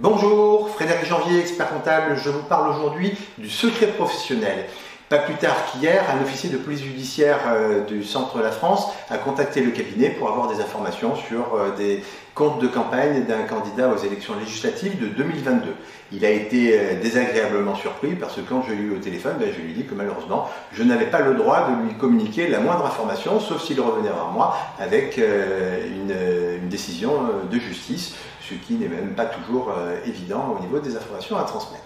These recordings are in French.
Bonjour, Frédéric Janvier, expert comptable. Je vous parle aujourd'hui du secret professionnel. Pas plus tard qu'hier, un officier de police judiciaire du centre de la France a contacté le cabinet pour avoir des informations sur des comptes de campagne d'un candidat aux élections législatives de 2022. Il a été désagréablement surpris parce que quand je l'ai eu au téléphone, je lui ai dit que malheureusement, je n'avais pas le droit de lui communiquer la moindre information, sauf s'il revenait vers moi avec une décision de justice, ce qui n'est même pas toujours évident au niveau des informations à transmettre.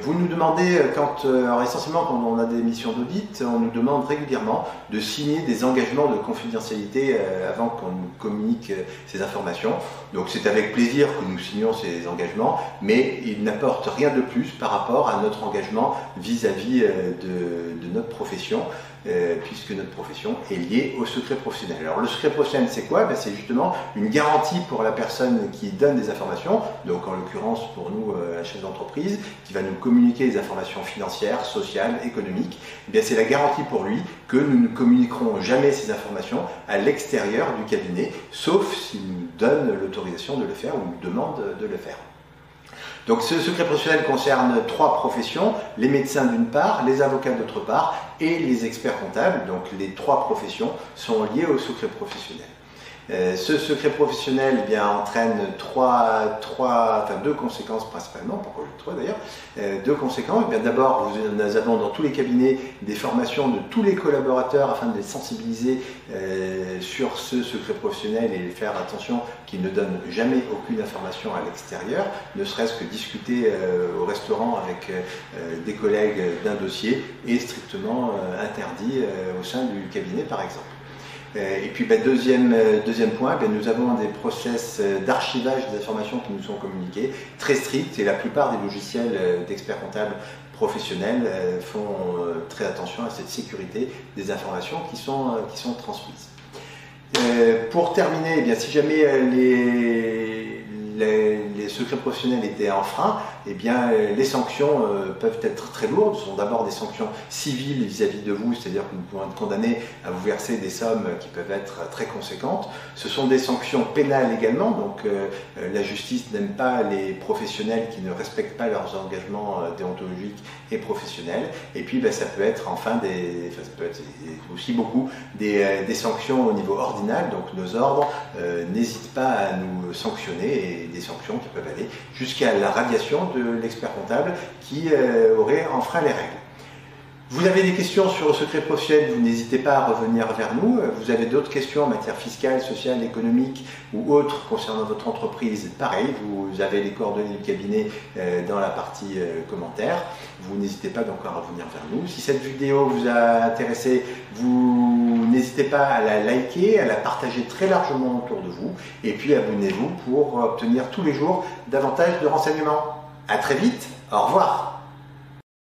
Vous nous demandez, essentiellement quand on a des missions d'audit, on nous demande régulièrement de signer des engagements de confidentialité avant qu'on nous communique ces informations. Donc c'est avec plaisir que nous signons ces engagements, mais ils n'apportent rien de plus par rapport à notre engagement vis-à-vis de notre profession, puisque notre profession est liée au secret professionnel. Alors le secret professionnel, c'est quoi? C'est justement une garantie pour la personne qui donne des informations, donc en l'occurrence pour nous, un chef d'entreprise, qui va nous communiquer des informations financières, sociales, économiques. C'est la garantie pour lui que nous ne communiquerons jamais ces informations à l'extérieur du cabinet, sauf s'il nous donne l'autorisation de le faire ou nous demande de le faire. Donc ce secret professionnel concerne 3 professions, les médecins d'une part, les avocats d'autre part et les experts comptables. Donc les 3 professions sont liées au secret professionnel. Ce secret professionnel entraîne deux conséquences principalement, pourquoi je 3 d'ailleurs, 2 conséquences. D'abord, nous avons dans tous les cabinets des formations de tous les collaborateurs afin de les sensibiliser sur ce secret professionnel et les faire attention qu'ils ne donnent jamais aucune information à l'extérieur, ne serait-ce que discuter au restaurant avec des collègues d'un dossier est strictement interdit au sein du cabinet par exemple. Et puis deuxième point, nous avons des process d'archivage des informations qui nous sont communiquées très stricts et la plupart des logiciels d'experts comptables professionnels font très attention à cette sécurité des informations qui sont transmises. Pour terminer, si jamais les secrets professionnels étaient enfreints, les sanctions peuvent être très lourdes. Ce sont d'abord des sanctions civiles vis-à-vis de vous, c'est-à-dire que nous pouvons être condamnés à vous verser des sommes qui peuvent être très conséquentes. Ce sont des sanctions pénales également, donc la justice n'aime pas les professionnels qui ne respectent pas leurs engagements déontologiques et professionnels. Et puis ça peut être aussi beaucoup des sanctions au niveau ordinal, donc nos ordres n'hésitent pas à nous sanctionner, et des sanctions qui peuvent aller jusqu'à la radiation de l'expert comptable qui aurait enfreint les règles. Vous avez des questions sur le secret professionnel, vous n'hésitez pas à revenir vers nous. Vous avez d'autres questions en matière fiscale, sociale, économique ou autres concernant votre entreprise, pareil, vous avez les coordonnées du cabinet dans la partie commentaires. Vous n'hésitez pas donc à revenir vers nous. Si cette vidéo vous a intéressé, vous n'hésitez pas à la liker, à la partager très largement autour de vous et puis abonnez-vous pour obtenir tous les jours davantage de renseignements. À très vite, au revoir.